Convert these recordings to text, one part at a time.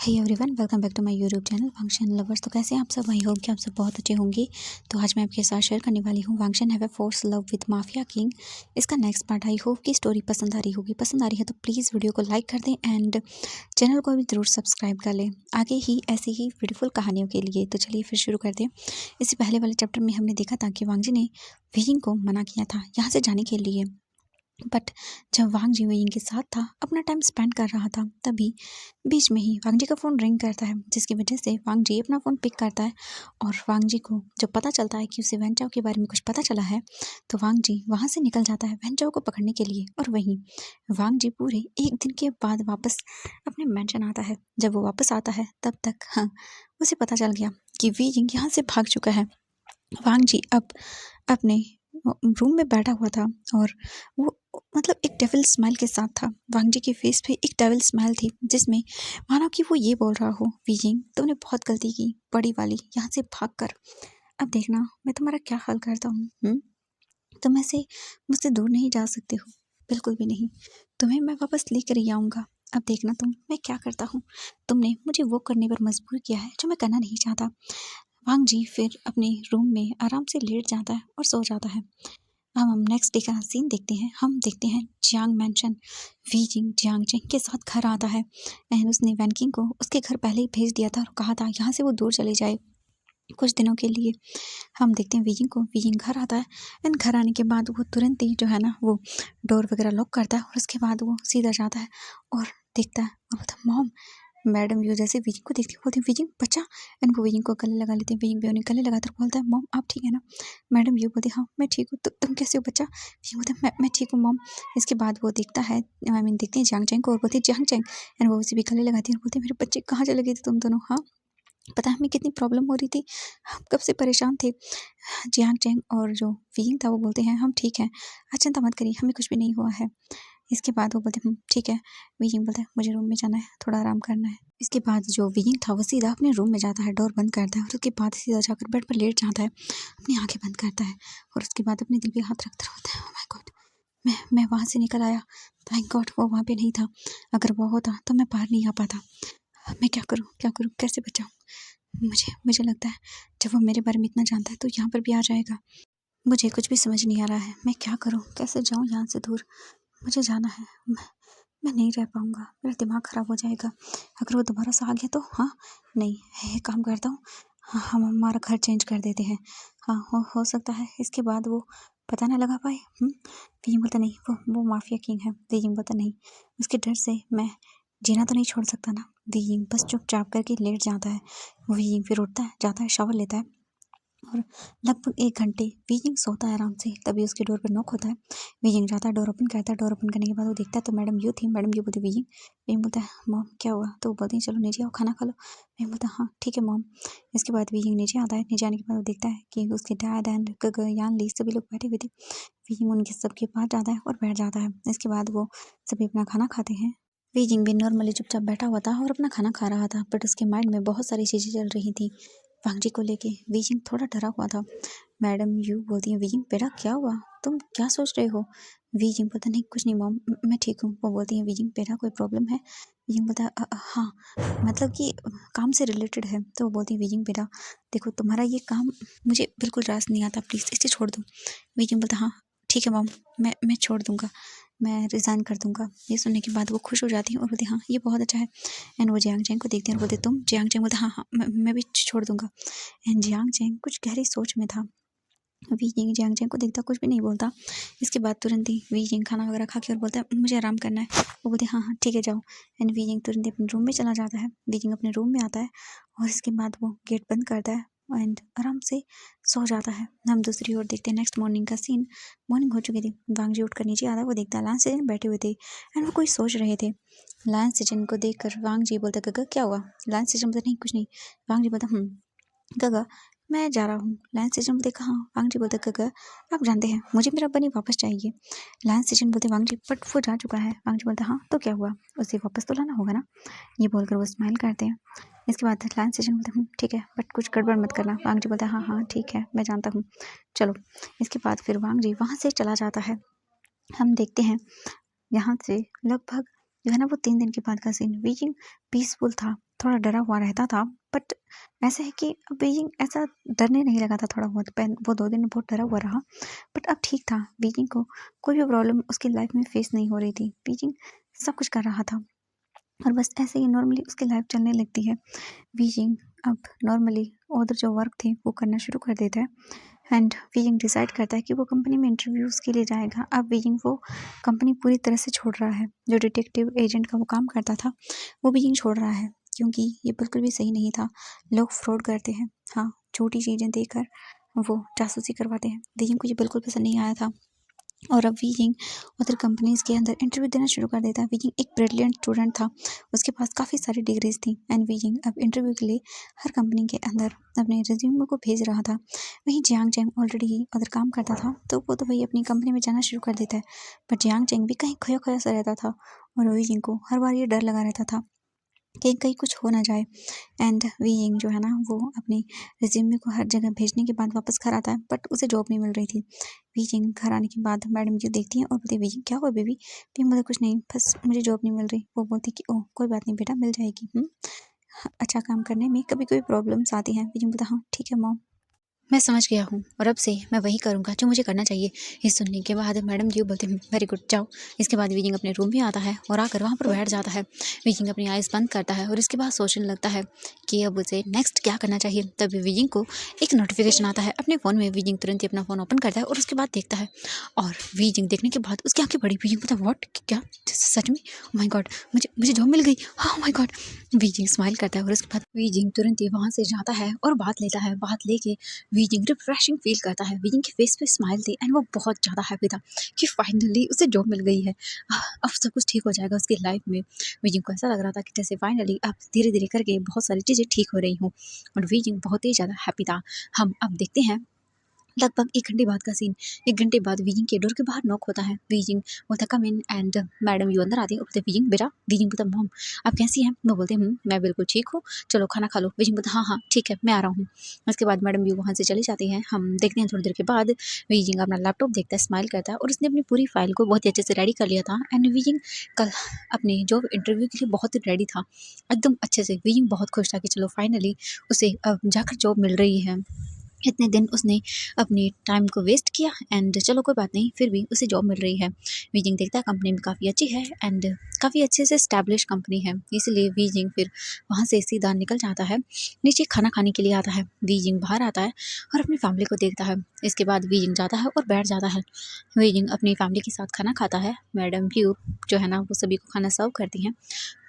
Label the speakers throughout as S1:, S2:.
S1: Hey everyone, welcome back to my YouTube channel Wangxian lovers. तो कैसे हैं आप सब? आई होप कि आप सब बहुत अच्छे होंगे। तो आज मैं आपके साथ शेयर करने वाली हूँ Wangxian have a force love with mafia king. इसका नेक्स्ट पार्ट। आई होप कि स्टोरी पसंद आ रही होगी। पसंद आ रही है तो प्लीज़ वीडियो को लाइक कर दें एंड चैनल को भी ज़रूर सब्सक्राइब कर लें आगे ही ऐसी ही ब्यूटीफुल कहानियों के लिए। तो चलिए फिर शुरू करते हैं। इससे पहले वाले चैप्टर में हमने देखा था कि वांगजी ने विजिंग को मना किया था यहाँ से जाने के लिए, बट जब वांग जी विजिंग के साथ था, अपना टाइम स्पेंड कर रहा था, तभी बीच में ही वांग जी का फ़ोन रिंग करता है, जिसकी वजह से वांग जी अपना फ़ोन पिक करता है। और वांग जी को जब पता चलता है कि उसे वैन चाओ के बारे में कुछ पता चला है, तो वांग जी वहाँ से निकल जाता है वैन चाओ को पकड़ने के लिए। और वहीं वांग जी पूरे 1 दिन के बाद वापस अपने मेंशन आता है। जब वो वापस आता है तब तक उसे पता चल गया कि विजिंग यहाँ से भाग चुका है। वांग जी अब अपने रूम में बैठा हुआ था और वो मतलब एक डेविल स्माइल के साथ था। वांग जी के फेस पे एक डेविल स्माइल थी, जिसमें मानो कि वो ये बोल रहा हो, विजिंग तुमने बहुत गलती की, बड़ी वाली, यहाँ से भाग कर। अब देखना मैं तुम्हारा क्या हाल करता हूँ। तुम ऐसे मुझसे दूर नहीं जा सकते हो, बिल्कुल भी नहीं। तुम्हें मैं वापस लेकर ही आऊँगा। अब देखना तुम मैं क्या करता हूँ। तुमने मुझे वो करने पर मजबूर किया है जो मैं करना नहीं चाहता। वांग जी फिर अपने रूम में आराम से लेट जाता है और सो जाता है। अब हम नेक्स्ट डे का सीन देखते हैं। हम देखते हैं Jiang mansion Wei Ying Jiang Cheng के साथ घर आता है एंड उसने वैन किंग को उसके घर पहले ही भेज दिया था और कहा था यहाँ से वो दूर चले जाए कुछ दिनों के लिए। हम देखते हैं वीजिंग को, वीजिंग घर आता है एंड घर आने के बाद वो तुरंत ही जो है ना वो डोर वगैरह लॉक करता है और उसके बाद वो सीधा जाता है और देखता है और बोलता है मॉम। मैडम यू जैसे विजिंग को देखती है बोलती है विजिंग बच्चा, एंड वो विजिंग को गले लगा लेते हैं। विजिंग भी उन्हें गले लगाकर बोलता है मॉम आप ठीक है ना? मैडम यू बोलती है हाँ मैं ठीक हूँ, तुम कैसे हो बच्चा? विजिंग बोलता है मैं ठीक हूँ मॉम। इसके बाद वो देखता है आई मीन देखते हैं जियांग चैंग को और बोलती है जियांग चैंग, एंड वो उसे भी गले लगाती है और बोलती है मेरे बच्चे कहाँ चले गए थे तुम दोनों? हाँ पता है हमें कितनी प्रॉब्लम हो रही थी, हम कब से परेशान थे। जियांग चैंग और जो विजिंग था वो बोलते हैं हम ठीक हैं, आप चिंता मत करिए, हमें कुछ भी नहीं हुआ है। इसके बाद वो बोलते हैं ठीक है। विजिंग बोलता है मुझे रूम में जाना है, थोड़ा आराम करना है। इसके बाद जो विजिंग था वो सीधा अपने रूम में जाता है, डोर बंद करता है और उसके बाद सीधा जाकर बेड पर लेट जाता है, अपनी आंखें बंद करता है और उसके बाद अपने दिल पे हाथ रखता होता है। ओह माय गॉड, मैं वहाँ से निकल आया, थैंक गॉड वो वहाँ पे नहीं था। अगर वो होता तो मैं बाहर नहीं आ पाता। मैं क्या करूँ कैसे बचाऊँ? मुझे लगता है जब वो मेरे बारे में इतना जानता है तो यहाँ पर भी आ जाएगा। मुझे कुछ भी समझ नहीं आ रहा है, मैं क्या करूँ, कैसे जाऊँ यहाँ से दूर? मुझे जाना है, मैं नहीं रह पाऊँगा, मेरा दिमाग ख़राब हो जाएगा अगर वो दोबारा से आ गया तो। हाँ नहीं, एक काम करता हूँ, हाँ हम हमारा घर चेंज कर देते हैं। हाँ हो सकता है इसके बाद वो पता ना लगा पाए। विजिंग बोलता नहीं, वो माफिया किंग है। विजिंग बोलता नहीं, उसके डर से मैं जीना तो नहीं छोड़ सकता ना। विजिंग बस चुपचाप करके लेट जाता है। विजिंग फिर उठता है, जाता है, शावर लेता है और लगभग 1 घंटे बीजिंग सोता है आराम से। तभी उसके डोर पर नॉक होता है। बीजिंग जाता है, डोर ओपन करता है। डोर ओपन करने के बाद वो देखता है तो मैडम यू थी। मैडम यू बोलती बीजिंग, बीजिंग बोलता है मॉम क्या हुआ? तो वो बोलती है चलो नीचे आओ खाना खा लो। बीजिंग बोलता है हाँ ठीक है मॉम। इसके बाद बीजिंग नीचे आता है। नीचे आने के बाद वो देखता है कि उसके डैड एंड यान ली सभी लोग बैठे हुए थे। बीजिंग उनके सबके पास जाता है और बैठ जाता है। इसके बाद वो सभी अपना खाना खाते हैं। बीजिंग भी नॉर्मली चुपचाप बैठा हुआ था और अपना खाना खा रहा था, बट उसके माइंड में बहुत सारी चीज़ें चल रही थी वांग जी को लेके। बीजिंग थोड़ा डरा हुआ था। मैडम यू बोलती है बीजिंग बेटा क्या हुआ, तुम क्या सोच रहे हो? बीजिंग बोलता नहीं कुछ नहीं मॉम, मैं ठीक हूँ। वो बोलती है बीजिंग बेटा कोई प्रॉब्लम है? बीजिंग बोलता है हाँ मतलब कि काम से रिलेटेड है। तो वो बोलती है बीजिंग बेटा देखो तुम्हारा ये काम मुझे बिल्कुल रास नहीं आता, प्लीज़ इसे छोड़ दो। बीजिंग बोलता हाँ ठीक है मॉम, मैं छोड़ दूंगा, मैं रिज़ाइन कर दूंगा। ये सुनने के बाद वो खुश हो जाती है और बोलती हाँ ये बहुत अच्छा है। एंड वो जियांग चैंग को देखती है और बोलती तुम? जियांग चैंग बोलता हाँ मैं भी छोड़ दूंगा। एंड जियांग चैंग कुछ गहरी सोच में था। वीजिंग जियांग चैंग को देखता कुछ भी नहीं बोलता। इसके बाद तुरंत ही वीजिंग खाना वगैरह खा के और बोलता है मुझे आराम करना है। वो बोलते हाँ हाँ ठीक है जाओ। एंड वीजिंग तुरंत ही अपने रूम में चला जाता है। वीजिंग अपने रूम में आता है और इसके बाद वो गेट बंद करता है एंड आराम से सो जाता है। हम दूसरी ओर देखते हैं नेक्स्ट मॉर्निंग का सीन। मॉर्निंग हो चुकी थी, वांग जी उठकर नीचे आता है। वो देखता है लांस सेजन बैठे हुए थे एंड वो कोई सोच रहे थे। लांस सेजन को देखकर वांग जी बोलता गगा क्या हुआ? लांस सेजन बोलता नहीं कुछ नहीं। वांग जी बोलता गगा मैं जा रहा हूँ। लायन सेजन बोलते कहाँ? वांग जी बोलते गगा आप जानते हैं मुझे मेरा बनी वापस चाहिए। लायन सेजन बोलते वांग जी बट वो जा चुका है। वांग जी बोलते हाँ तो क्या हुआ, उसे वापस तो लाना होगा ना। ये बोलकर वो स्माइल करते हैं। इसके बाद लायन सेजन बोलते ठीक है बट कुछ गड़बड़ मत करना। वांग जी बोलते हाँ हाँ ठीक है मैं जानता हूँ, चलो। इसके बाद फिर वांग जी वहाँ से चला जाता है। हम देखते हैं यहाँ से लगभग जो है ना वो 3 दिन के बाद का सीन। वीजिंग पीसफुल था, थोड़ा डरा हुआ रहता था। बट ऐसा है कि अब बीजिंग ऐसा डरने नहीं लगा था थोड़ा बहुत, वो 2 दिन बहुत डरा हुआ रहा, बट अब ठीक था। बीजिंग को कोई भी प्रॉब्लम उसकी लाइफ में फेस नहीं हो रही थी। बीजिंग सब कुछ कर रहा था और बस ऐसे ही नॉर्मली उसकी लाइफ चलने लगती है। बीजिंग अब नॉर्मली उधर जो वर्क थे वो करना शुरू कर देता है एंड बीजिंग डिसाइड करता है कि वो कंपनी में इंटरव्यूज़ के लिए जाएगा। अब बीजिंग वो कंपनी पूरी तरह से छोड़ रहा है। जो डिटेक्टिव एजेंट का वो काम करता था वो बीजिंग छोड़ रहा है, क्योंकि ये बिल्कुल भी सही नहीं था। लोग फ्रॉड करते हैं, हाँ, छोटी चीज़ें देकर वो जासूसी करवाते हैं। बीजिंग को ये बिल्कुल पसंद नहीं आया था और अब बीजिंग उधर कंपनीज़ के अंदर इंटरव्यू देना शुरू कर देता है। बीजिंग एक ब्रिलियंट स्टूडेंट था, उसके पास काफ़ी सारी डिग्रीज थी एंड बीजिंग अब इंटरव्यू के लिए हर कंपनी के अंदर अपने रिज्यूमे को भेज रहा था। वहीं जियांग चेंग ऑलरेडी ही उधर काम करता था, तो वो तो वही अपनी कंपनी में जाना शुरू कर देता है। बट जियांग चेंग भी कहीं खोया खोया सा रहता था और बीजिंग को हर बार ये डर लगा रहता था कि कहीं कुछ हो ना जाए। एंड बीइंग जो है ना वो अपनी रिज्यूमे को हर जगह भेजने के बाद वापस घर आता है, बट उसे जॉब नहीं मिल रही थी। बीजिंग घर आने के बाद मैडम जी देखती हैं और बोलती है, बीजिंग क्या हुआ बेबी? भी बोला, कुछ नहीं, बस मुझे जॉब नहीं मिल रही। वो बोलती कि ओह कोई बात नहीं बेटा, मिल जाएगी। अच्छा काम करने में कभी कभी प्रॉब्लम्स आती हैं। बीजिंग बोलता, हाँ ठीक है मॉम, मैं समझ गया हूँ और अब से मैं वही करूँगा जो मुझे करना चाहिए। ये सुनने के बाद मैडम जी बोलते हैं, वेरी गुड, जाओ। इसके बाद बीजिंग अपने रूम में आता है और आकर वहाँ पर बैठ जाता है। बीजिंग अपनी आइज़ बंद करता है और इसके बाद सोचने लगता है कि अब उसे नेक्स्ट क्या करना चाहिए। तभी बीजिंग को एक नोटिफिकेशन आता है अपने फ़ोन में। बीजिंग तुरंत ही अपना फ़ोन ओपन करता है और उसके बाद देखता है, और बीजिंग देखने के बाद उसकी आंखें बड़ी। बीजिंग पता व्हाट, क्या सच में? ओह माय गॉड, मुझे मुझे जॉब मिल गई, हाँ माय गॉड। बीजिंग स्माइल करता है और उसके बाद बीजिंग तुरंत ही वहाँ से जाता है और बात लेता है। बात लेके बीजिंग रिफ्रेशिंग फील करता है। बीजिंग के फेस पे स्माइल थी एंड वो बहुत ज़्यादा हैप्पी था कि फाइनली उसे जॉब मिल गई है। अब सब कुछ ठीक हो जाएगा उसकी लाइफ में। बीजिंग को ऐसा लग रहा था कि जैसे फाइनली अब धीरे धीरे करके बहुत सारी चीज़ें ठीक हो रही हूँ और बीजिंग बहुत ही ज़्यादा हैप्पी था। हम अब देखते हैं लगभग 1 घंटे बाद का सीन। 1 घंटे बाद बीजिंग के डोर के बाहर नॉक होता है। बीजिंग बोलता, कम इन, एंड मैडम यू अंदर आती है और बोलते, बीजिंग बेटा। बीजिंग बोलता, मॉम आप कैसी हैं? वो बोलते, मैं बिल्कुल ठीक हूँ, चलो खाना खा लो। बीजिंग बोलता, हाँ हाँ ठीक है, मैं आ रहा हूँ। उसके बाद मैडम यू वहाँ से चली जाती हैं। हम देखते हैं थोड़ी देर के बाद बीजिंग अपना लैपटॉप देखता है, स्माइल करता है और उसने अपनी पूरी फाइल को बहुत ही अच्छे से रेडी कर लिया था एंड बीजिंग कल अपने जॉब इंटरव्यू के लिए बहुत ही रेडी था, एकदम अच्छे से। बीजिंग बहुत खुश था कि चलो फाइनली उसे जाकर जॉब मिल रही है। इतने दिन उसने अपने टाइम को वेस्ट किया एंड चलो कोई बात नहीं, फिर भी उसे जॉब मिल रही है। बीजिंग देखता है कंपनी भी काफ़ी अच्छी है एंड काफ़ी अच्छे से एस्टैब्लिश कंपनी है, इसलिए बीजिंग फिर वहाँ से सीधा निकल जाता है। नीचे खाना खाने के लिए आता है। बीजिंग बाहर आता है और अपनी फैमिली को देखता है। इसके बाद बीजिंग जाता है और बैठ जाता है। बीजिंग अपनी फैमिली के साथ खाना खाता है। मैडम व्यू जो है ना वो सभी को खाना सर्व करती हैं।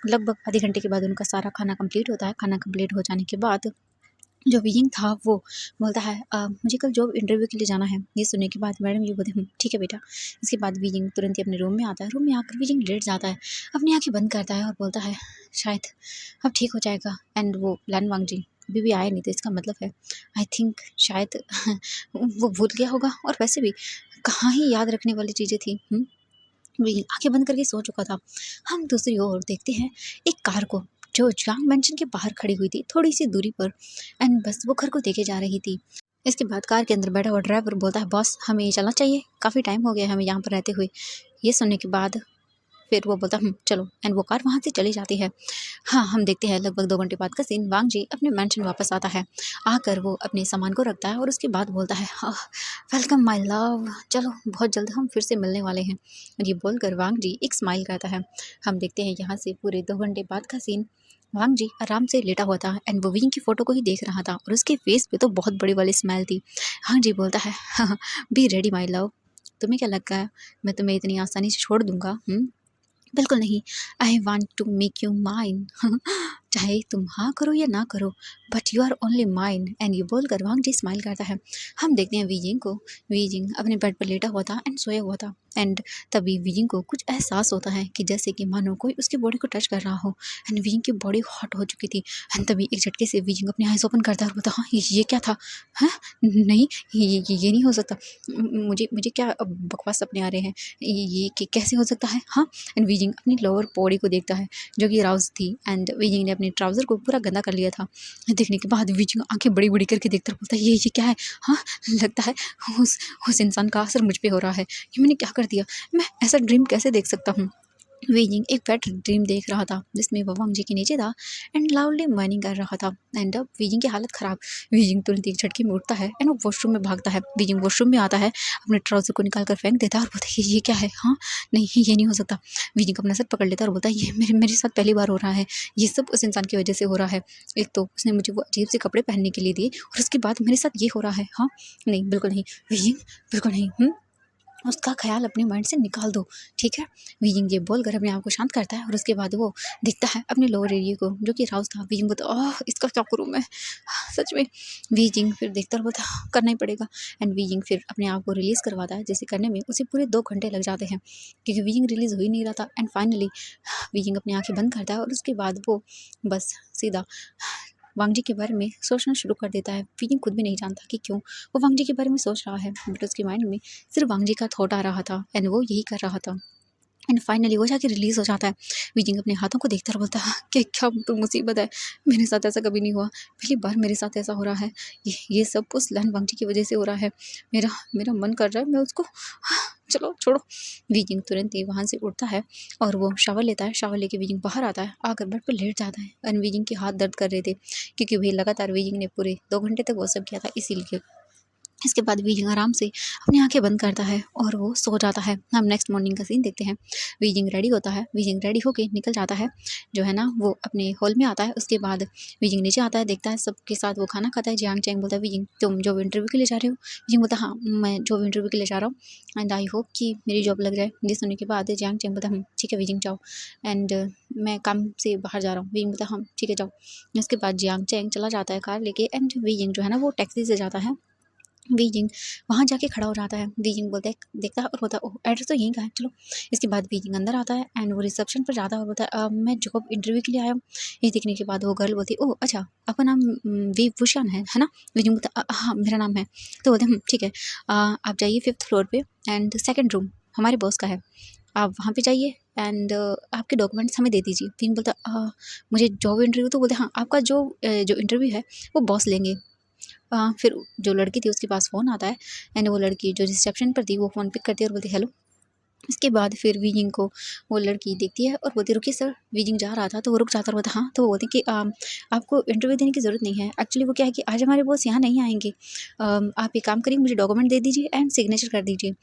S1: लगभग आधे घंटे के बाद उनका सारा खाना कंप्लीट होता है। खाना कंप्लीट हो जाने के बाद जो बीइंग था वो बोलता है, मुझे कल जॉब इंटरव्यू के लिए जाना है। ये सुनने के बाद मैडम ये बोलते हैं, ठीक है बेटा। इसके बाद बीइंग तुरंत ही अपने रूम में आता है। रूम में आकर बीइंग लेट जाता है, अपनी आंखें बंद करता है और बोलता है, शायद अब ठीक हो जाएगा। एंड वो लैन वांग जी अभी भी आए नहीं, तो इसका मतलब है आई थिंक शायद वो भूल गया होगा। और वैसे भी कहाँ ही याद रखने वाली चीज़ें थी। बीइंग आंखें बंद करके सो चुका था। हम दूसरी ओर देखते हैं एक कार को जो जियांग मैंशन के बाहर खड़ी हुई थी थोड़ी सी दूरी पर एंड बस वो घर को देखे जा रही थी। इसके बाद कार के अंदर बैठा हुआ ड्राइवर बोलता है, बॉस हमें चलना चाहिए, काफ़ी टाइम हो गया हमें यहाँ पर रहते हुए। ये सुनने के बाद फिर वो बोलता, चलो। एंड वो कार वहाँ से चली जाती है। हाँ, हम देखते हैं लगभग 2 घंटे बाद का सीन। वांग जी अपने मैंशन वापस आता है। आकर वो अपने सामान को रखता है और उसके बाद बोलता है, वेलकम माय लव, चलो बहुत जल्द हम फिर से मिलने वाले हैं। और ये बोलकर वांग जी एक स्माइल करता है। हम देखते हैं यहाँ से पूरे 2 घंटे बाद का सीन। वांग जी आराम से लेटा हुआ था एंड वो विंग की फ़ोटो को ही देख रहा था और उसके फेस पे तो बहुत बड़ी वाली स्माइल थी। वांग जी बोलता है, बी रेडी माय लव, तुम्हें क्या लगा है मैं तुम्हें इतनी आसानी से छोड़ दूंगा? बिल्कुल नहीं, I want to make you mine. चाहे तुम हाँ करो या ना करो, but you are only mine. And ये बोलकर वांग जी स्माइल करता है। हम देखते हैं वीजिंग को। वीजिंग अपने बेड पर लेटा हुआ था एंड सोया हुआ था एंड तभी वीजिंग को कुछ एहसास होता है कि जैसे कि मानो कोई उसकी बॉडी को टच कर रहा हो एंड वीजिंग की बॉडी हॉट हो चुकी थी। एंड तभी एक झटके से वीजिंग अपनी आइज़ ओपन करता है और बोलता, हाँ ये क्या था? हाँ नहीं, ये नहीं हो सकता। मुझे मुझे क्या बकवास सपने आ रहे हैं? ये कैसे हो सकता है? हाँ। एंड वीजिंग अपनी लोअर बॉडी को देखता है जो कि राउज थी एंड वीजिंग ने अपने ट्राउज़र को पूरा गंदा कर लिया था। देखने के बाद वीजिंग आंखें बड़ी बड़ी करके देखता बोलता है, ये क्या है? हाँ, लगता है उस इंसान का असर मुझ पे हो रहा है। ये मैंने क्या कर दिया? मैं ऐसा ड्रीम कैसे देख सकता हूँ? वीजिंग एक वेट ड्रीम देख रहा था जिसमें वो वांग जी के नीचे था एंड लाउडली माइनिंग कर रहा था। एंड अब वीजिंग की हालत ख़राब। वीजिंग तुरंत एक झटके में उठता है एंड वो वॉशरूम में भागता है। वीजिंग वॉशरूम में आता है, अपने ट्राउज़र को निकाल कर फेंक देता है और बोलता है ये क्या है, हाँ नहीं ये नहीं हो सकता। वीजिंग अपना सर पकड़ लेता है और बोलता है ये मेरे साथ पहली बार हो रहा है, ये सब उस इंसान की वजह से हो रहा है। एक तो उसने मुझे वो अजीब से कपड़े पहनने के लिए दिए और उसके बाद मेरे साथ ये हो रहा है। हाँ नहीं बिल्कुल नहीं वीजिंग, बिल्कुल नहीं। उसका ख़्याल अपने माइंड से निकाल दो, ठीक है। वीजिंग ये बोलकर अपने आप को शांत करता है और उसके बाद वो दिखता है अपने लोअर एरिया को जो कि राउज़ था। वीजिंग बोलता है इसका क्या करूँ मैं, सच में। वीजिंग फिर देखता है और बोलता है करना ही पड़ेगा। एंड वीजिंग फिर अपने आप को रिलीज़ करवाता है, जिसे करने में उसे पूरे 2 घंटे लग जाते हैं क्योंकि वीजिंग रिलीज़ हो ही नहीं रहा था। एंड फाइनली वीजिंग अपनी आँखें बंद करता है और उसके बाद वो बस सीधा वांगजी के बारे में सोचना शुरू कर देता है। वीजिंग खुद भी नहीं जानता कि क्यों वो वांगजी के बारे में सोच रहा है, बट उसके माइंड में सिर्फ वांगजी का थॉट आ रहा था एंड वो यही कर रहा था। एंड फाइनली वो जाके रिलीज़ हो जाता है। वीजिंग अपने हाथों को देखता है और बोलता है कि क्या तो मुसीबत है, मेरे साथ ऐसा कभी नहीं हुआ, पहली बार मेरे साथ ऐसा हो रहा है। ये सब उस लैन वांगजी की वजह से हो रहा है। मेरा मेरा मन कर रहा है मैं उसको चलो छोड़ो। वीजिंग तुरंत ही वहाँ से उठता है और वो शावर लेता है। शावर लेके वीजिंग बाहर आता है, आकर बेड पर लेट जाता है। एंड वीजिंग के हाथ दर्द कर रहे थे क्योंकि वही लगातार वीजिंग ने पूरे 2 घंटे तक वो सब किया था इसीलिए। इसके बाद वीजिंग आराम से अपनी आंखें बंद करता है और वो सो जाता है। हम नेक्स्ट मॉर्निंग का सीन देखते हैं। वीजिंग रेडी होता है, वीजिंग रेडी होके निकल जाता है, जो है ना वो अपने हॉल में आता है। उसके बाद वीजिंग नीचे आता है, देखता है सबके साथ वो खाना खाता है। जियांग चैंग बोलता है वीजिंग तुम जॉब इंटरव्यू के लिए जा रहे हो? वीजिंग बोलता है हाँ मैं जॉब इंटरव्यू के लिए जा रहा हूँ एंड आई होप कि मेरी जॉब लग जाए। ये सुनने के बाद जियांग चैंग बोलता है ठीक है वीजिंग जाओ एंड मैं काम से बाहर जा रहा हूँ। वीजिंग बोलता है हाँ ठीक है जाओ। उसके बाद जियांग चैंग चला जाता है कार लेके एंड वीजिंग जो है ना वो टैक्सी से जाता है। बीजिंग वहाँ जाके खड़ा हो जाता है। बीजिंग बोलता है देखता है और बोलता है ओह एड्रेस तो यहीं का है चलो। इसके बाद बीजिंग अंदर आता है एंड वो रिसेप्शन पर जाता है और बोलता है मैं जॉब इंटरव्यू के लिए आया हूँ। ये देखने के बाद वो गर्ल बोलती है ओह अच्छा आपका नाम वीभूषण है ना? बीजिंग बोलता है हाँ मेरा नाम है। तो बोलते हैं ठीक है आप जाइए 5th फ्लोर पे एंड सेकंड रूम हमारे बॉस का है, आप वहाँ पे जाइए एंड आपके डॉक्यूमेंट्स हमें दे दीजिए। बीजिंग बोलता है मुझे जॉब इंटरव्यू? तो बोलते हैं हाँ आपका जो इंटरव्यू है वो बॉस लेंगे। फिर जो लड़की थी उसके पास फ़ोन आता है एंड वो लड़की जो रिसेप्शन पर थी वो फ़ोन पिक करती है और बोलती है हेलो। इसके बाद फिर वीजिंग को वो लड़की देखती है और बोलती है रुकिए सर। वीजिंग जा रहा था तो वो रुक जाता और बोलता हाँ। तो वो बोलती है कि आपको इंटरव्यू देने की ज़रूरत नहीं है। एक्चुअली वो क्या है कि आज हमारे बॉस यहाँ नहीं आएंगे। आप एक काम करिए मुझे डॉक्यूमेंट दे दीजिए एंड सिग्नेचर कर दीजिए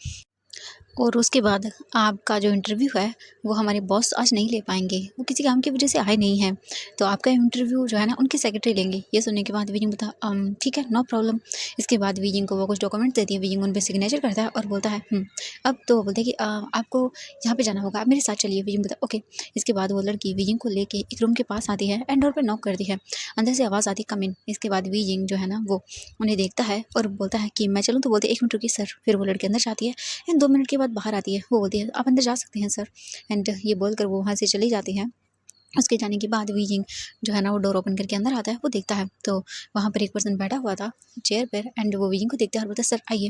S1: और उसके बाद आपका जो इंटरव्यू है वो हमारे बॉस आज नहीं ले पाएंगे, वो किसी काम की वजह से आए नहीं हैं, तो आपका इंटरव्यू जो है ना उनके सेक्रेटरी लेंगे। ये सुनने के बाद वीजिंग बोलता ठीक है नो प्रॉब्लम। इसके बाद वीजिंग को वो कुछ डॉक्यूमेंट देती है। वीजिंग उन पर सिग्नेचर करता है और बोलता है अब तो वो बोलते हैं कि आपको यहाँ पे जाना होगा, आप मेरे साथ चलिए। वीजिंग बोलता है ओके। इसके बाद वो लड़की वीजिंग को लेके एक रूम के पास आती है एंड डोर पर नॉक करती है। अंदर से आवाज़ आती है कम इन। इसके बाद वीजिंग जो है ना वो उन्हें देखता है और बोलता है कि मैं चलूँ? तो बोलते 1 मिनट रुकिए सर। फिर वो लड़की अंदर जाती है एंड 2 मिनट के बाद बाहर आती है। वो बोलती है आप अंदर जा सकते हैं सर एंड ये बोलकर वो वहाँ से चली जाती है। उसके जाने के बाद वीजिंग जो है ना वो डोर ओपन करके अंदर आता है। वो देखता है तो वहाँ पर एक पर्सन बैठा हुआ था चेयर पर एंड वो वीजिंग को देखता है और बोलता है सर आइए।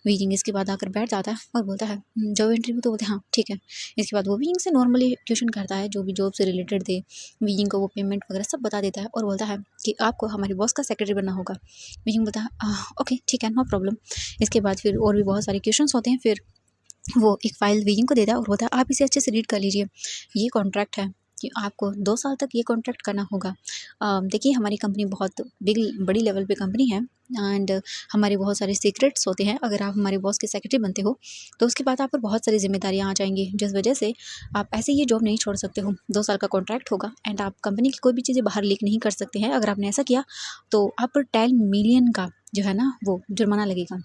S1: वीजिंग इसके बाद आकर बैठ जाता है और बोलता है जॉब इंटरव्यू? तो बोलते हैं हाँ ठीक है। इसके बाद वो वीजिंग से नॉर्मली क्वेश्चन करता है जो भी जॉब से रिलेटेड थे। वीजिंग को वो पेमेंट वगैरह सब बता देता है और बोलता है कि आपको हमारे बॉस का सेक्रेटरी बनना होगा। वीजिंग बोलता है ओके ठीक है नो प्रॉब्लम। इसके बाद फिर और भी बहुत सारे क्वेश्चन होते हैं। फिर वो एक फ़ाइल वीजिंग को देता है और बोलता है आप इसे अच्छे से रीड कर लीजिए। ये कॉन्ट्रैक्ट है कि आपको 2 साल तक ये कॉन्ट्रैक्ट करना होगा। देखिए हमारी कंपनी बहुत बड़ी लेवल पे कंपनी है एंड हमारे बहुत सारे सीक्रेट्स होते हैं। अगर आप हमारे बॉस के सेक्रेटरी बनते हो तो उसके बाद आप पर बहुत सारी ज़िम्मेदारियाँ आ जाएँगी, जिस वजह से आप ऐसे ये जॉब नहीं छोड़ सकते हो। 2 साल का कॉन्ट्रैक्ट होगा एंड आप कंपनी की कोई भी चीज़ें बाहर लीक नहीं कर सकते हैं। अगर आपने ऐसा किया तो आप पर 10 मिलियन का जो है ना वो जुर्माना लगेगा।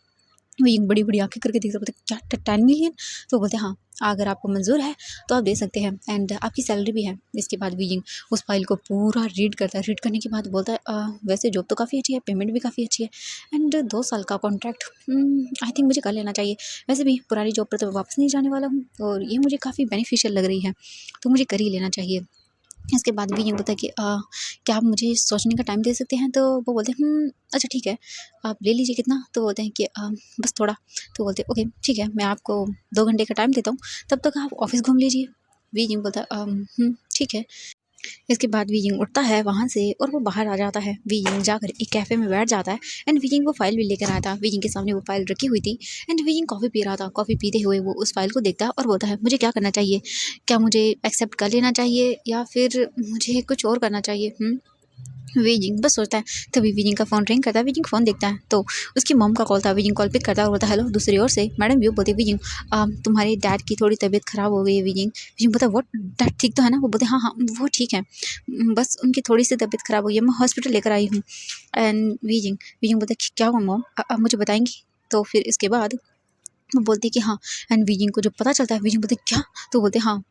S1: वो एक बड़ी-बड़ी आँखें करके देखते बोलते क्या 10 मिलियन? तो बोलते हाँ, अगर आपको मंज़ूर है तो आप दे सकते हैं एंड आपकी सैलरी भी है। इसके बाद वीजिंग उस फाइल को पूरा रीड करता है। रीड करने के बाद बोलता है वैसे जॉब तो काफ़ी अच्छी है, पेमेंट भी काफ़ी अच्छी है एंड 2 साल का कॉन्ट्रैक्ट आई थिंक मुझे कर लेना चाहिए। वैसे भी पुरानी जॉब पर तो मैं वापस नहीं जाने वाला हूँ और ये मुझे काफ़ी बेनिफिशियल लग रही है, तो मुझे कर ही लेना चाहिए। इसके बाद भी ये बोलता है कि क्या आप मुझे सोचने का टाइम दे सकते हैं? तो वो बोलते हैं अच्छा ठीक है, आप ले लीजिए कितना? तो बोलते हैं कि बस थोड़ा। तो बोलते हैं ओके ठीक है, मैं आपको 2 घंटे का टाइम देता हूँ, तब तक आप ऑफ़िस घूम लीजिए। वी यूँ बोलता है ठीक है। इसके बाद वीजिंग उठता है वहाँ से और वो बाहर आ जाता है। वीजिंग जाकर एक कैफ़े में बैठ जाता है एंड वीजिंग वो फ़ाइल भी लेकर आया था। वीजिंग के सामने वो फ़ाइल रखी हुई थी एंड वीजिंग कॉफ़ी पी रहा था। कॉफ़ी पीते हुए वो उस फ़ाइल को देखता है और बोलता है, मुझे क्या करना चाहिए? क्या मुझे एक्सेप्ट कर लेना चाहिए या फिर मुझे कुछ और करना चाहिए? वीजिंग बस सोचता है। तभी वीजिंग का फ़ोन रिंग करता है। वीजिंग फ़ोन देखता है तो उसकी मॉम का कॉल था। वीजिंग कॉल पिक करता है और बोलता है, हेलो। दूसरी ओर से मैडम व्यू बोलती है, वीजिंग तुम्हारे डैड की थोड़ी तबीयत ख़राब हो गई है वीजिंग। वीजिंग बोलता है, व्हाट? डैड ठीक तो है ना? वो बोलते हैं, हाँ हाँ वो ठीक है, बस उनकी थोड़ी सी तबीयत ख़राब हुई है, मैं हॉस्पिटल लेकर आई हूँ। एंड वीजिंग वीजिंग बोलता है, क्या हुआ मॉम, आप मुझे बताएंगी? तो फिर इसके बाद वो बोलती है कि हाँ। एंड वीजिंग को जब पता चलता है, वीजिंग बोलते क्या? तो बोलते हैं, हाँ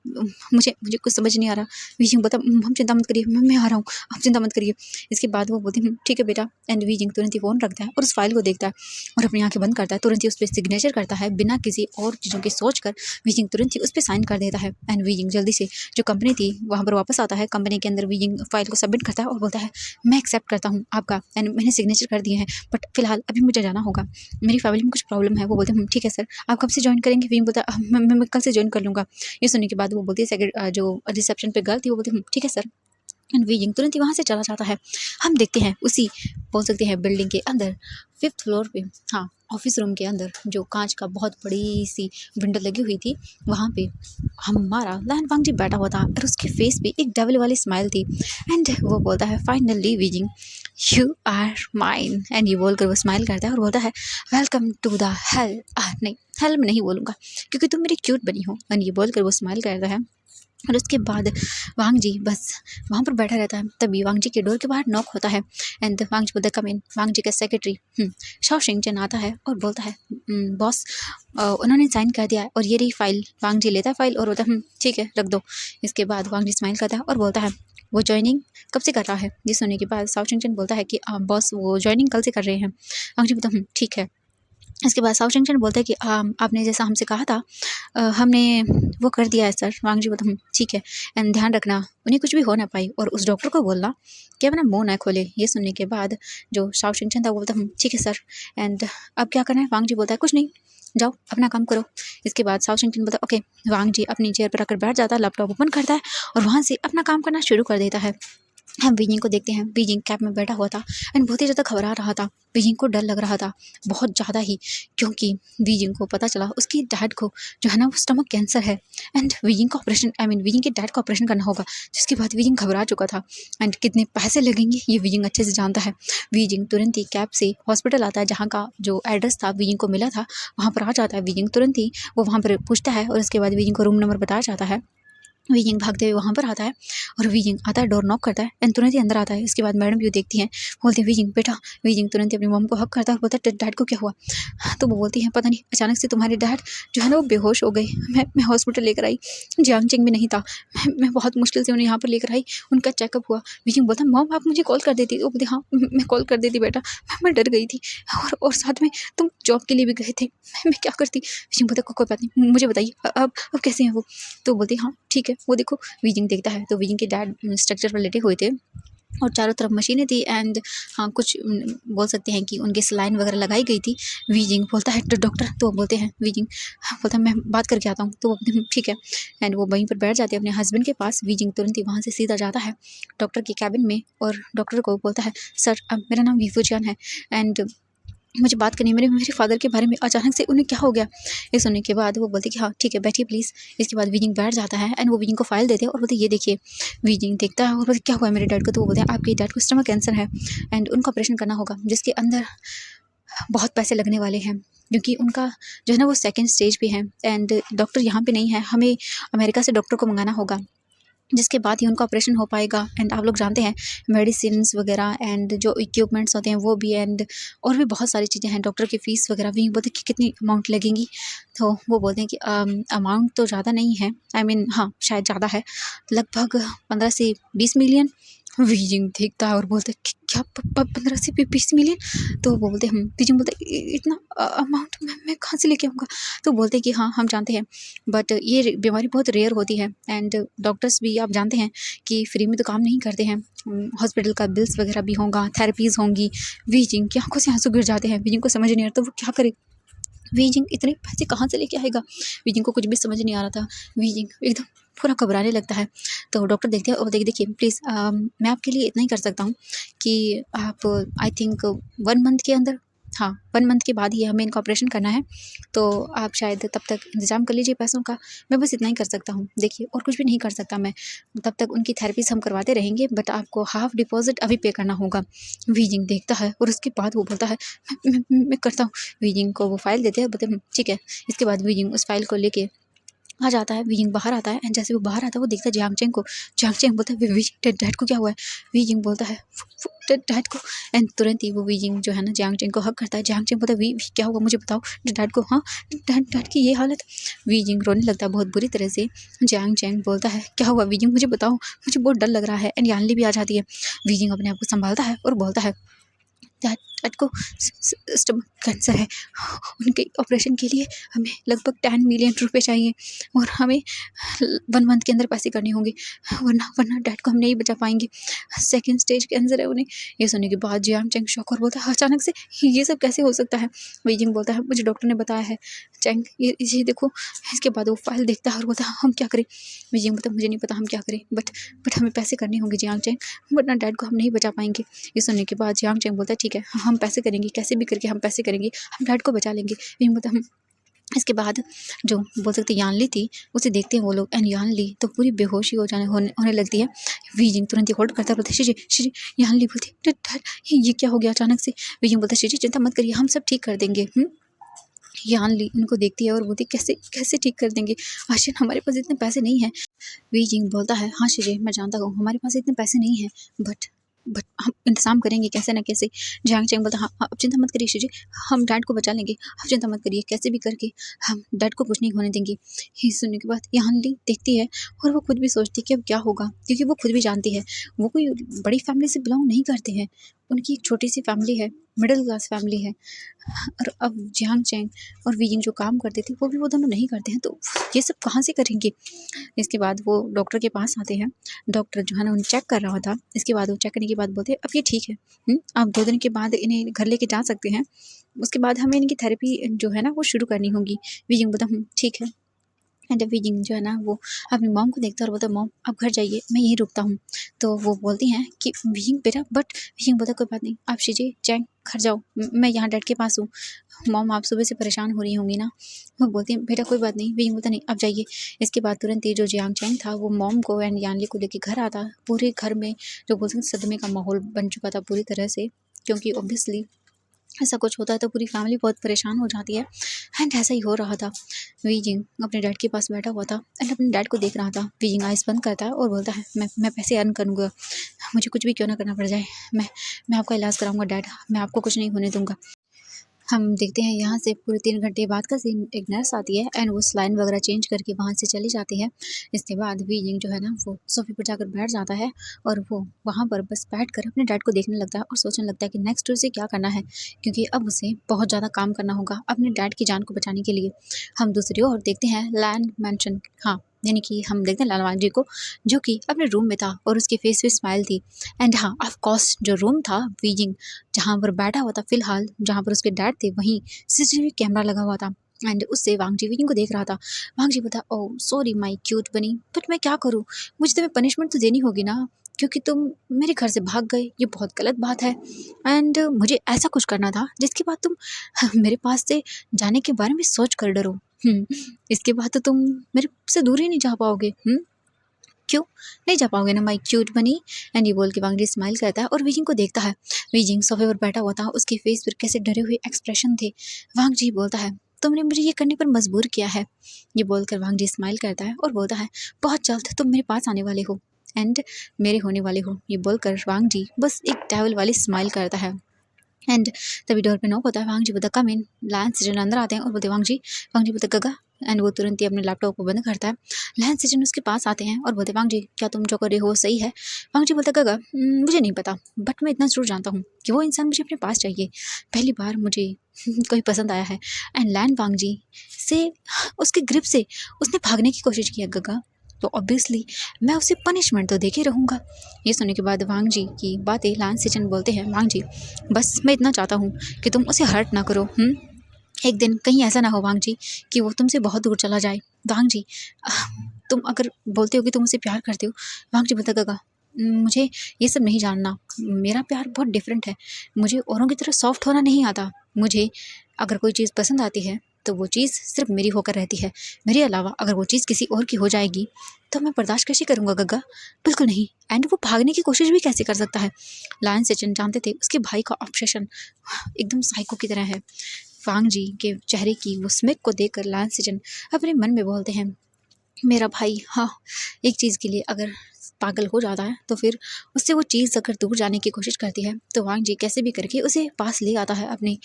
S1: मुझे मुझे कुछ समझ नहीं आ रहा। वीजिंग बोलता, हम चिंता मत करिए, मैं आ रहा हूँ, आप चिंता मत करिए। इसके बाद वो बोलती है, ठीक है बेटा। एंड वीजिंग तुरंत ही फ़ोन रखता है और उस फाइल को देखता है और अपनी आंखें बंद करता है। तुरंत ही उस पर सिग्नेचर करता है बिना किसी और चीज़ों की सोच कर। वीजिंग तुरंत ही उस पर साइन कर देता है एंड वीजिंग जल्दी से जो कंपनी थी वहाँ पर वापस आता है। कंपनी के अंदर वीजिंग फाइल को सबमिट करता है और बोलता है, मैं एक्सेप्ट करता हूँ आपका एंड मैंने सिग्नेचर कर दिए हैं, बट फिलहाल अभी मुझे जाना होगा, मेरी फैमिली में कुछ प्रॉब्लम है। वो बोलते हैं, ठीक है सर, आप कब से ज्वाइन करेंगे? वीजिंग बोलता है, मैं कल से ज्वाइन कर लूँगा। ये सुनने के बाद वो बोलती है, जो रिसेप्शन पे गर्ल थी वो बोलती है, ठीक है सर। एंड वीजिंग तुरंत ही वहाँ से चला जाता है। हम देखते हैं उसी बोल सकते हैं बिल्डिंग के अंदर 5th फ्लोर पे, हाँ ऑफिस रूम के अंदर जो कांच का बहुत बड़ी सी विंडो लगी हुई थी, वहाँ पे हमारा लैन वांगजी बैठा हुआ था और उसके फेस पे एक डेविल वाली स्माइल थी। एंड वो बोलता है, finally Wei Ying you are mine. And ये बोलकर वो स्माइल करता है और बोलता है, वेलकम टू द हेल। नहीं, हेल में नहीं बोलूँगा क्योंकि तुम मेरी क्यूट बनी हो। एंड ये बोलकर वो स्माइल करता है और उसके बाद वांग जी बस वहाँ पर बैठा रहता है। तभी वांग जी के डोर के बाहर नॉक होता है एंड वांग जी बोलता है, कम इन। वांग जी का सेक्रेटरी शाओ शिंगचन आता है और बोलता है, बॉस उन्होंने साइन कर दिया है और ये रही फाइल। वांग जी लेता है फाइल और बोलता है, ठीक है रख दो। इसके बाद वांग जी स्माइल करता है और बोलता है, वो ज्वाइनिंग कब से कर रहा है? ये सुनने के बाद शाओ शिंगचन बोलता है कि बॉस वो ज्वाइनिंग कल से कर रहे हैं। वांग जी बोलता है, ठीक है। इसके बाद शाओ शिंगचन बोलता है कि आपने जैसा हमसे कहा था हमने वो कर दिया है सर। वांग जी बोलता है, ठीक है। एंड ध्यान रखना उन्हें कुछ भी हो ना पाए और उस डॉक्टर को बोलना कि अपना मुंह ना खोले। ये सुनने के बाद जो शाओ शिंगचन था वो बोलता है, ठीक है सर। एंड अब क्या करना है? वांग जी बोलता है, कुछ नहीं, जाओ अपना काम करो। इसके बाद शाओ शिंगचन बोलता है, ओके। वांग जी अपनी चेयर पर आकर बैठ जाता है, लैपटॉप ओपन करता है और वहाँ से अपना काम करना शुरू कर देता है। हम बीजिंग को देखते हैं। बीजिंग कैब में बैठा हुआ था एंड बहुत ही ज़्यादा घबरा रहा था। बीजिंग को डर लग रहा था बहुत ज़्यादा ही, क्योंकि बीजिंग को पता चला उसकी डैड को जो है ना वो स्टमक कैंसर है एंड बीजिंग का ऑपरेशन बीजिंग के डैड का ऑपरेशन करना होगा। जिसके बाद बीजिंग घबरा चुका था एंड कितने पैसे लगेंगे ये बीजिंग अच्छे से जानता है। बीजिंग तुरंत ही कैब से हॉस्पिटल आता है जहाँ का जो एड्रेस था बीजिंग को मिला था, वहाँ पर आ जाता है। बीजिंग तुरंत ही वो वहाँ पर पूछता है और उसके बाद बीजिंग को रूम नंबर बताया जाता है। वीजिंग भागते हुए वहाँ पर आता है और वीजिंग आता है, डोर नॉक करता है एंड तुरंत ही अंदर आता है। इसके बाद मैडम भी देखती हैं, बोलती है, वीजिंग बेटा। वीजिंग तुरंत ही अपनी मॉम को हक करता है और बोलता है, डैड को क्या हुआ? तो वो बोलती है, पता नहीं अचानक से तुम्हारे डैड जो है ना वो बेहोश हो गए। मैं हॉस्पिटल लेकर आई, जियांगचिंग में नहीं था, मैं बहुत मुश्किल से उन्हें यहाँ पर लेकर आई, उनका चेकअप हुआ। वीजिंग बोलता है, मॉम आप मुझे कॉल कर देती। वो बोलती, हाँ मैं कॉल कर देती बेटा, मैं डर गई थी और साथ में तुम जॉब के लिए भी गए थे, मैं क्या करती? वीजिंग बोलता, कोई बात नहीं, मुझे बताइए अब कैसे हैं वो? तो बोलती, हाँ ठीक है। वो देखो वीजिंग देखता है तो वीजिंग के डैड स्ट्रक्चर पर लेटे हुए थे और चारों तरफ मशीनें थी एंड हाँ कुछ बोल सकते हैं कि उनके सलाइन वगैरह लगाई गई थी। वीजिंग बोलता है, डॉक्टर। तो वो बोलते हैं, वीजिंग बोलता है, मैं बात करके आता हूँ। तो वो बोलते हैं, ठीक है। एंड वो वहीं पर बैठ जाते हैं अपने हस्बैंड के पास। वीजिंग तुरंत ही वहाँ से सीधा जाता है डॉक्टर के कैबिन में और डॉक्टर को बोलता है, सर अब मेरा नाम वीफूजियान है एंड मुझे बात करनी है, मेरे फादर के बारे में अचानक से उन्हें क्या हो गया? ये सुनने के बाद वो बोलती कि हाँ ठीक है बैठिए प्लीज़। इसके बाद वीजिंग बैठ जाता है एंड वो वीजिंग को फाइल देते हैं और बोलते ये देखिए। वीजिंग देखता है और बोलते क्या हुआ है मेरे डैड को? तो वो बोलते हैं आपके डैड को स्टमक कैंसर है एंड उनका ऑपरेशन करना होगा जिसके अंदर बहुत पैसे लगने वाले हैं, क्योंकि उनका जो है ना वो सेकंड स्टेज पे है एंड डॉक्टर यहाँ पे नहीं है, हमें अमेरिका से डॉक्टर को मंगाना होगा जिसके बाद ही उनका ऑपरेशन हो पाएगा। एंड आप लोग जानते हैं मेडिसिन्स वगैरह एंड जो इक्विपमेंट्स होते हैं वो भी एंड और भी बहुत सारी चीज़ें हैं। डॉक्टर की फ़ीस वगैरह भी बोलते हैं कि कितनी अमाउंट लगेंगी? तो वो बोलते हैं कि अमाउंट तो ज़्यादा नहीं है, हाँ शायद ज़्यादा है, लगभग 15 से 20 मिलियन। वीजिंग देखता है और बोलते हैं कि क्या 15 से 20 मिलियन? तो वो बोलते हैं, वीजिंग बोलते हैं, इतना अमाउंट मैं कहाँ से लेके आऊँगा? तो बोलते हैं कि हाँ हम जानते हैं, बट ये बीमारी बहुत रेयर होती है एंड डॉक्टर्स भी आप जानते हैं कि फ्री में तो काम नहीं करते हैं। हॉस्पिटल का बिल्स वगैरह भी होगा, थेरेपीज़ होंगी। वीजिंग की आंखों से आंसू गिर जाते हैं। वीजिंग को समझ नहीं आता तो वो क्या करे? वीजिंग इतने पैसे कहाँ से लेके आएगा? वीजिंग को कुछ भी समझ नहीं आ रहा था। वीजिंग एकदम पूरा घबराने लगता है। तो डॉक्टर देखते हैं और देखिए प्लीज़ मैं आपके लिए इतना ही कर सकता हूँ कि आप आई थिंक 1 मंथ के अंदर, हाँ 1 मंथ के बाद ही हमें इनका ऑपरेशन करना है, तो आप शायद तब तक इंतज़ाम कर लीजिए पैसों का। मैं बस इतना ही कर सकता हूँ, देखिए और कुछ भी नहीं कर सकता मैं। तब तक उनकी थेरेपीज़ हम करवाते रहेंगे, बट आपको हाफ़ डिपॉज़िट अभी पे करना होगा। वीजिंग देखता है और उसके बाद वो बोलता है मैं करता हूँ। वीजिंग को वो फ़ाइल देते हैं, बोलते हैं ठीक है। इसके बाद वीजिंग उस फ़ाइल को लेके आ जाता है। वीजिंग बाहर आता है एंड जैसे वो बाहर आता है वो देखता है जियांग चेंग को। जियांग चेंग बोलता है वीजिंग डैड को क्या हुआ है? वीजिंग बोलता है डैड को, एंड तुरंत ही वो वीजिंग जो है ना जियांग चेंग को हग करता है। जियांग चेंग बोलता है वी क्या हुआ मुझे बताओ डैड को। हाँ डैड की ये हालत। वीजिंग रोने लगता है बहुत बुरी तरह से। जियांग चेंग बोलता है क्या हुआ वीजिंग मुझे बताओ, मुझे बहुत डर लग रहा है। एंड यानली भी आ जाती है। वीजिंग अपने आप को संभालता है और बोलता है डैड को स्टमक कैंसर है, उनके ऑपरेशन के लिए हमें लगभग 10 मिलियन रुपए चाहिए और हमें 1 मंथ के अंदर पैसे करने होंगे, वरना डैड को हम नहीं बचा पाएंगे। 2nd स्टेज कैंसर है उन्हें। ये सुनने के बाद जियांग चेंग शॉक और बोलता है अचानक से ये सब कैसे हो सकता है? वीजिंग बोलता है मुझे डॉक्टर ने बताया है चेंग, ये देखो। इसके बाद वो फाइल देखता है और बोलता है हम क्या करें? वीजिंग बोलता है मुझे नहीं पता हम क्या करें, बट हमें पैसे करने होंगे जियांग चेंग, वरना डैड को हम नहीं बचा पाएंगे। ये सुनने के बाद जियांग चेंग बोलता है ठीक है हम पैसे करेंगे, कैसे भी करके हम पैसे करेंगे, हम डैड को बचा लेंगे। मतलब इसके बाद जो बोल सकते यानली थी उसे देखते हैं वो लोग एंड यानली तो पूरी बेहोशी हो जाने होने लगती है। वीजिंग तुरंत ही होल्ड करता है, बोलता है श्री यानली बोलती है डैड ये क्या हो गया अचानक से? वीजिंग बोलता है श्री चिंता मत करिए हम सब ठीक कर देंगे। यानली उनको देखती है और बोलती कैसे कैसे ठीक कर देंगे आशिन, हमारे पास इतने पैसे नहीं हैं। वीजिंग बोलता है हाँ श्री मैं जानता हूँ हमारे पास इतने पैसे नहीं हैं, बट हम इंतज़ाम करेंगे कैसे ना कैसे। जियांग चेंग बोलता हाँ आप चिंता मत करिए श्री, हम डैड को बचा लेंगे, आप चिंता मत करिए, कैसे भी करके हम डैड को कुछ नहीं होने देंगे। ये सुनने के बाद यानली देखती है और वो खुद भी सोचती है कि अब क्या होगा, क्योंकि वो खुद भी जानती है वो कोई बड़ी फैमिली से बिलोंग नहीं करते हैं, उनकी एक छोटी सी फैमिली है, मिडिल क्लास फैमिली है। और अब जियांग चेंग और वीजिंग जो काम करते थे वो दोनों नहीं करते हैं, तो ये सब कहाँ से करेंगे? इसके बाद वो डॉक्टर के पास आते हैं। डॉक्टर जो है ना उन्हें चेक कर रहा था। इसके बाद वो चेक करने के बाद बोलते हैं अब ये ठीक है, आप 2 दिन के बाद इन्हें घर लेके जा सकते हैं, उसके बाद हमें इनकी थेरेपी जो है ना वो शुरू करनी होगी। वीजिंग बोलता ठीक है। एंड वीजिंग जो है ना वो अपनी मॉम को देखता है और बोलता है मॉम आप घर जाइए मैं यहीं रुकता हूँ। तो वो बोलती हैं कि वीजिंग बेटा, बट वीजिंग बोलता कोई बात नहीं आप शीजिए चैंग घर जाओ, मैं यहाँ डैड के पास हूँ। मॉम आप सुबह से परेशान हो रही होंगी ना। वो बोलती है बेटा कोई बात नहीं। वीजिंग बोलता नहीं आप जाइए। इसके बाद तुरंत ही जो जियांग चैंग था वो मॉम को एंड यानली को लेके घर आता। पूरे घर में जो बोलते हैं सदमे का माहौल बन चुका था पूरी तरह से, क्योंकि ऑब्वियसली ऐसा कुछ होता है तो पूरी फैमिली बहुत परेशान हो जाती है। एंड ऐसा ही हो रहा था। वीजिंग अपने डैड के पास बैठा हुआ था एंड अपने डैड को देख रहा था। वीजिंग आइस बंद करता है और बोलता है मैं पैसे अर्न करूँगा, मुझे कुछ भी क्यों ना करना पड़ जाए, मैं आपका इलाज कराऊंगा डैड, मैं आपको कुछ नहीं होने दूंगा। हम देखते हैं यहाँ से पूरे 3 घंटे बाद का सीन। एक नर्स आती है एंड वो स्लाइन वगैरह चेंज करके वहाँ से चली जाती है। इसके बाद वीजिंग जो है ना वो सोफे पर जाकर बैठ जाता है और वो वहाँ पर बस बैठकर अपने डैड को देखने लगता है और सोचने लगता है कि नेक्स्ट उसे क्या करना है, क्योंकि अब उसे बहुत ज़्यादा काम करना होगा अपने डैड की जान को बचाने के लिए। हम दूसरी ओर देखते हैं लैंड मैंशन, हाँ यानी कि हम देखते हैं लालवान जी को जो कि अपने रूम में था और उसके फेस पे स्माइल थी। एंड हाँ ऑफ कोर्स जो रूम था वीजिंग जहाँ पर बैठा हुआ था फिलहाल, जहाँ पर उसके डैड थे, वहीं सीसीटीवी कैमरा लगा हुआ था एंड उससे वांग जी वीजिंग को देख रहा था। वांग जी बोला ओह सॉरी माय क्यूट बनी, बट मैं क्या करूँ, मुझे तुम्हें पनिशमेंट तो देनी होगी ना, क्योंकि तुम मेरे घर से भाग गए, ये बहुत गलत बात है। एंड मुझे ऐसा कुछ करना था जिसके बाद तुम मेरे पास से जाने के बारे में सोच कर डरो। इसके बाद तो तुम मेरे से दूर ही नहीं जा पाओगे। क्यों नहीं जा पाओगे ना माय क्यूट बनी। एंड ये बोल के वांग जी स्माइल करता है और वीजिंग को देखता है। वीजिंग सोफे पर बैठा हुआ था, उसके फेस पर कैसे डरे हुए एक्सप्रेशन थे। वांग जी बोलता है तुमने मुझे ये करने पर मजबूर किया है। ये बोलकर वांग जी स्माइल करता है और बोलता है बहुत जल्द तुम मेरे पास आने वाले हो एंड मेरे होने वाले हो। ये बोलकर वांग जी बस एक डेविल वाली स्माइल करता है। एंड तभी डोर पे नॉक होता है। वांग जी बोलता कम इन। लैंस सीजन अंदर आते हैं और बोलते वांग जी बोलते गगा। एंड वो तुरंत ही अपने लैपटॉप को बंद करता है। लैंस सीजन उसके पास आते हैं और बोलते वांग जी क्या तुम जो कर रहे हो सही है? वांग जी बोलता गगा मुझे नहीं पता, बट मैं इतना ज़रूर जानता हूँ कि वो इंसान मुझे अपने पास चाहिए, पहली बार मुझे कोई पसंद आया है। एंड लैंड वांग जी से उसके ग्रिप से उसने भागने की कोशिश की है गगा, तो ऑब्वियसली मैं उसे पनिशमेंट तो देके रहूँगा। ये सुनने के बाद वांग जी की बातें लैंस सीजन बोलते हैं वांग जी बस मैं इतना चाहता हूँ कि तुम उसे हर्ट ना करो। एक दिन कहीं ऐसा ना हो वांग जी कि वो तुमसे बहुत दूर चला जाए। वांग जी, तुम अगर बोलते हो कि तुम मुझसे प्यार करते हो, वांग जी बता गगा, मुझे ये सब नहीं जानना। मेरा प्यार बहुत डिफरेंट है। मुझे औरों की तरह सॉफ्ट होना नहीं आता। मुझे अगर कोई चीज़ पसंद आती है तो वो चीज़ सिर्फ मेरी होकर रहती है। मेरे अलावा अगर वो चीज़ किसी और की हो जाएगी तो मैं बर्दाश्त कैसे करूँगा गग्गा? बिल्कुल नहीं। एंड वो भागने की कोशिश भी कैसे कर सकता है? लायन सेचन जानते थे उसके भाई का ऑब्सेशन एकदम साइको की तरह है। वांग जी के चेहरे की वो स्मिक को देखकर लायन सेचन अपने मन में बोलते हैं, मेरा भाई हाँ, एक चीज़ के लिए अगर पागल हो जाता है तो फिर उससे वो चीज़ अगर दूर जाने की कोशिश करती है तो वांग जी कैसे भी करके उसे पास ले आता है अपने।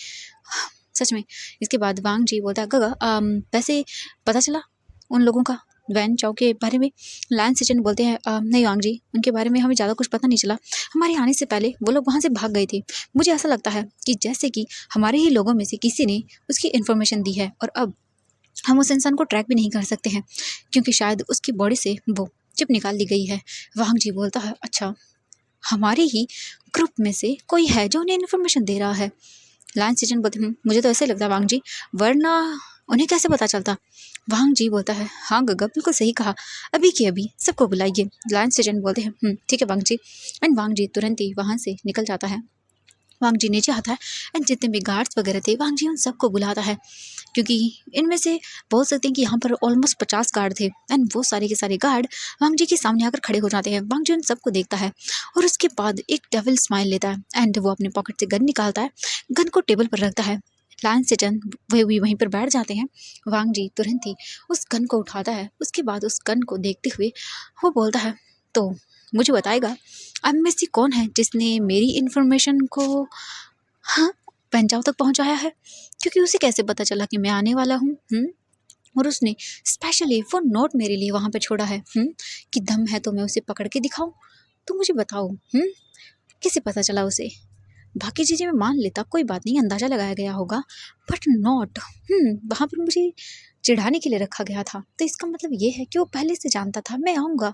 S1: सच में। इसके बाद वांग जी बोलता है, गगा वैसे पता चला उन लोगों का वैन चाओ के बारे में? लायन सेचन बोलते हैं, नहीं वांग जी, उनके बारे में हमें ज़्यादा कुछ पता नहीं चला। हमारे आने से पहले वो लोग वहाँ से भाग गए थे। मुझे ऐसा लगता है कि जैसे कि हमारे ही लोगों में से किसी ने उसकी इन्फॉर्मेशन दी है और अब हम उस इंसान को ट्रैक भी नहीं कर सकते हैं क्योंकि शायद उसकी बॉडी से वो चिप निकाल दी गई है। वांग जी बोलता है, अच्छा, हमारे ही ग्रुप में से कोई है जो उन्हें इन्फॉर्मेशन दे रहा है। लायन सेचन बोलते हैं, मुझे तो ऐसे लगता है वांग जी, वरना उन्हें कैसे पता चलता? वांग जी बोलता है, हाँ गग्गा, बिल्कुल सही कहा, अभी के अभी सबको बुलाइए। लायन सेचन बोलते हैं, ठीक है वांग जी। एंड वांग जी तुरंत ही वहाँ से निकल जाता है। वांग जी नीचे आता है एंड जितने भी गार्ड्स वगैरह थे वांग जी उन सबको बुलाता है क्योंकि इनमें से बोल सकते हैं कि यहाँ पर ऑलमोस्ट 50 गार्ड थे एंड वो सारे के सारे गार्ड वांग जी के सामने आकर खड़े हो जाते हैं। वांग जी उन सबको देखता है और उसके बाद एक डेविल स्माइल लेता है एंड वो अपने पॉकेट से गन निकालता है, गन को टेबल पर रखता है। लायन सेचन वे भी वहीं पर बैठ जाते हैं। वांग जी तुरंत ही उस गन को उठाता है। उसके बाद उस गन को देखते हुए वो बोलता है, तो मुझे बताएगा अब में से कौन है जिसने मेरी इन्फॉर्मेशन को हाँ पेंचाव तक पहुंचाया है? क्योंकि उसे कैसे पता चला कि मैं आने वाला हूँ? और उसने स्पेशली वो नोट मेरे लिए वहाँ पे छोड़ा है। कि दम है तो मैं उसे पकड़ के दिखाऊं? तो मुझे बताओ, कैसे पता चला उसे? बाकी चीज़ें मैं मान लेता, कोई बात नहीं, अंदाज़ा लगाया गया होगा, बट नॉट वहाँ पर मुझे चिढ़ाने के लिए रखा गया था। तो इसका मतलब ये है कि वो पहले से जानता था मैं आऊँगा।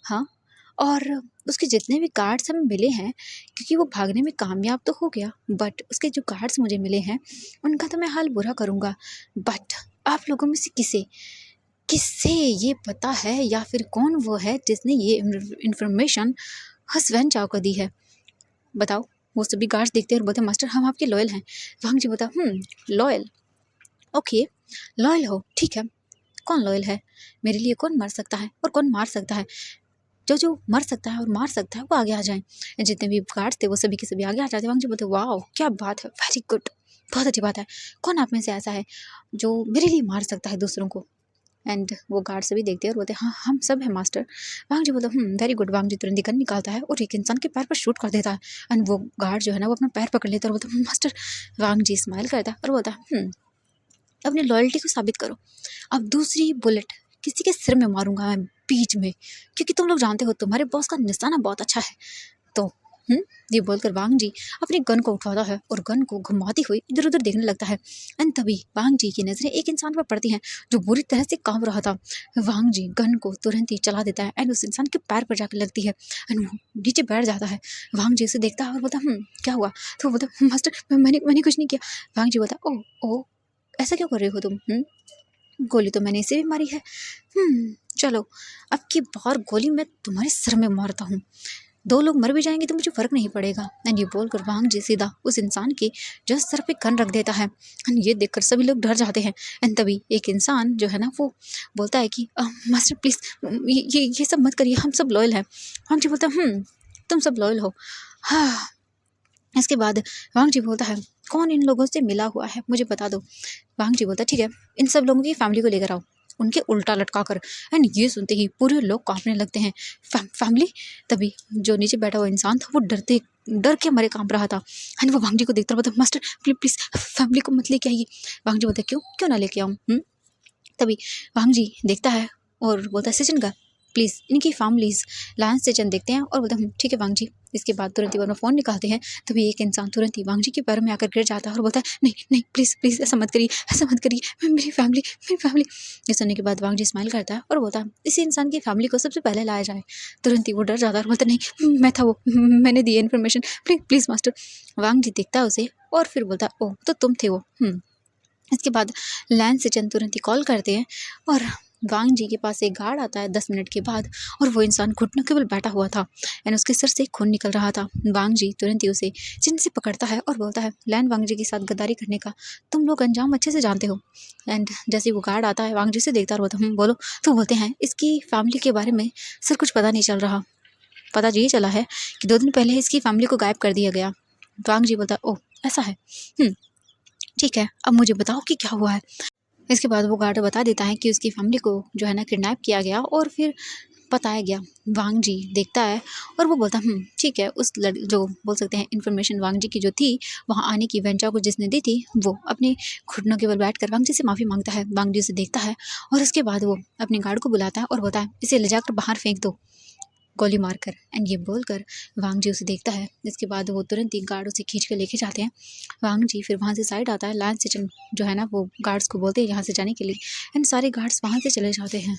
S1: हाँ, और उसके जितने भी गार्ड्स हमें मिले हैं, क्योंकि वो भागने में कामयाब तो हो गया, बट उसके जो गार्ड्स मुझे मिले हैं उनका तो मैं हाल बुरा करूँगा। बट आप लोगों में से किसे किससे ये पता है या फिर कौन वो है जिसने ये इन्फॉर्मेशन हसवैन चाव को दी है? बताओ। वो सभी गार्ड्स देखते हैं और बोलते हैं, मास्टर हम आपके लॉयल हैं। वांग जी बोलता, लॉयल, ओके, लॉयल हो, ठीक है। कौन लॉयल है? मेरे लिए कौन मर सकता है और कौन मार सकता है? जो जो मर सकता है और मार सकता है वो आगे आ जाएं। जितने भी गार्ड्स थे वो सभी के सभी आगे आ जाते। वांग जी बोलते, वाह क्या बात है, वेरी गुड, बहुत अच्छी बात है। कौन आप में से ऐसा है जो मेरे लिए मार सकता है दूसरों को? एंड वो गार्ड सभी देखते हैं और बोलते हैं, हाँ हम सब हैं मास्टर। वांग जी बोलते, वेरी गुड। वांग जी तुरंत गन निकालता है और एक इंसान के पैर पर शूट कर देता है एंड वो गार्ड जो है ना वो अपना पैर पकड़ लेता है और बोलता है, मास्टर। वांग जी स्माइल करता है और बोलता है, अपनी लॉयल्टी को साबित करो। अब दूसरी बुलेट किसी के सिर में मारूंगा मैं बीच में, क्योंकि तुम लोग जानते हो तुम्हारे बॉस का निशाना बहुत अच्छा है। तो ये बोलकर वांग जी अपनी गन को उठाता है और गन को घुमाती हुई इधर उधर देखने लगता है। एंड तभी वांग जी की नजरें एक इंसान पर पड़ती हैं जो बुरी तरह से कांप रहा था। वांग जी गन को तुरंत ही चला देता है एंड उस इंसान के पैर पर जाकर लगती है एंड वो नीचे बैठ जाता है। वांग जी उसे देखता है और बोलता, क्या हुआ? तो वो बोलता, मास्टर मैंने कुछ नहीं किया। वांग जी बोलता, ओ ऐसा क्यों कर रहे हो तुम? गोली तो मैंने इसे भी मारी है। चलो, अब की बार गोली मैं तुम्हारे सर में मारता हूँ। 2 लोग मर भी जाएंगे तो मुझे फ़र्क नहीं पड़ेगा। एंड ये बोलकर वांग जी सीधा उस इंसान के जस्ट सर पे गन रख देता है एंड ये देखकर सभी लोग डर जाते हैं। एंड तभी एक इंसान जो है ना वो बोलता है कि मास्टर प्लीज़ ये सब मत करिए, हम सब लॉयल हैं। वांग जी बोलता है, तुम सब लॉयल हो? हाँ। इसके बाद वांग जी बोलता है, कौन इन लोगों से मिला हुआ है मुझे बता दो। वांग जी बोलता है, ठीक है, इन सब लोगों की फैमिली को लेकर आओ, उनके उल्टा लटका कर। एंड ये सुनते ही पूरे लोग कांपने लगते हैं। फैमिली? तभी जो नीचे बैठा हुआ इंसान था वो डर के मारे कांप रहा था एंड वो वांग जी को देखता बोलता, मास्टर प्लीज प्लीज फैमिली को मत लेके आइए। वांग जी बोलता, क्यों क्यों ना लेके आऊँ? तभी वांग जी देखता है और बोलता है, सेचन का प्लीज़ इनकी फैमिलीज। लायन सेचन देखते हैं और बोलते हैं, ठीक है वांग जी। इसके बाद तुरंत ही वो अपना फ़ोन निकालते हैं। तभी एक इंसान तुरंत ही वांग जी के पैर में आकर गिर जाता है और बोलता है, नहीं नहीं प्लीज़ प्लीज़ ऐसा मत करिए, ऐसा मत करिए, मेरी फैमिली। ये सुनने के बाद वांग जी स्माइल करता है और बोलता है, इसी इंसान की फैमिली को सबसे पहले लाया जाए। तुरंत ही वो डर जाता है और बोलता है, नहीं मैं था वो, मैंने दी information, please please master. Wang ji देखता है उसे और फिर बोलता है, ओह तो तुम थे वो। इसके बाद लैन सेचन तुरंत ही कॉल करते हैं और वांग जी के पास एक गार्ड आता है 10 मिनट के बाद, और वो इंसान घुटनों के बल बैठा हुआ था एंड उसके सिर से खून निकल रहा था। वांग जी तुरंत ही उसे चिन से पकड़ता है और बोलता है, लैन वांग जी के साथ गद्दारी करने का तुम लोग अंजाम अच्छे से जानते हो। एंड जैसे ही वो गार्ड आता है वांग जी से देखता और बोलता बोलो। तो बोलते हैं इसकी फैमिली के बारे में सर कुछ पता नहीं चल रहा। पता ये चला है कि 2 दिन पहले इसकी फैमिली को गायब कर दिया गया। वांग जी बोलता है, ओह ऐसा है, ठीक है, अब मुझे बताओ कि क्या हुआ है। इसके बाद वो गार्ड बता देता है कि उसकी फैमिली को जो है ना किडनैप किया गया और फिर बताया गया। वांग जी देखता है और वो बोलता ठीक है। उस जो बोल सकते हैं इन्फॉर्मेशन वांग जी की जो थी वहाँ आने की वेंचा को जिसने दी थी, वो अपने घुटनों के बल बैठकर वांग जी से माफ़ी मांगता है। वांग जी से देखता है और उसके बाद वो अपने गार्ड को बुलाता है और बोलता है इसे ले जाकर बाहर फेंक दो गोली मारकर। एंड ये बोलकर वांग जी उसे देखता है। इसके बाद वो तुरंत ही गार्ड उसे खींच के लेके जाते हैं। वांग जी फिर वहाँ से साइड आता है। लैन सेचन जो है ना वो गार्ड्स को बोलते हैं यहाँ से जाने के लिए, एंड सारे गार्ड्स वहाँ से चले जाते हैं।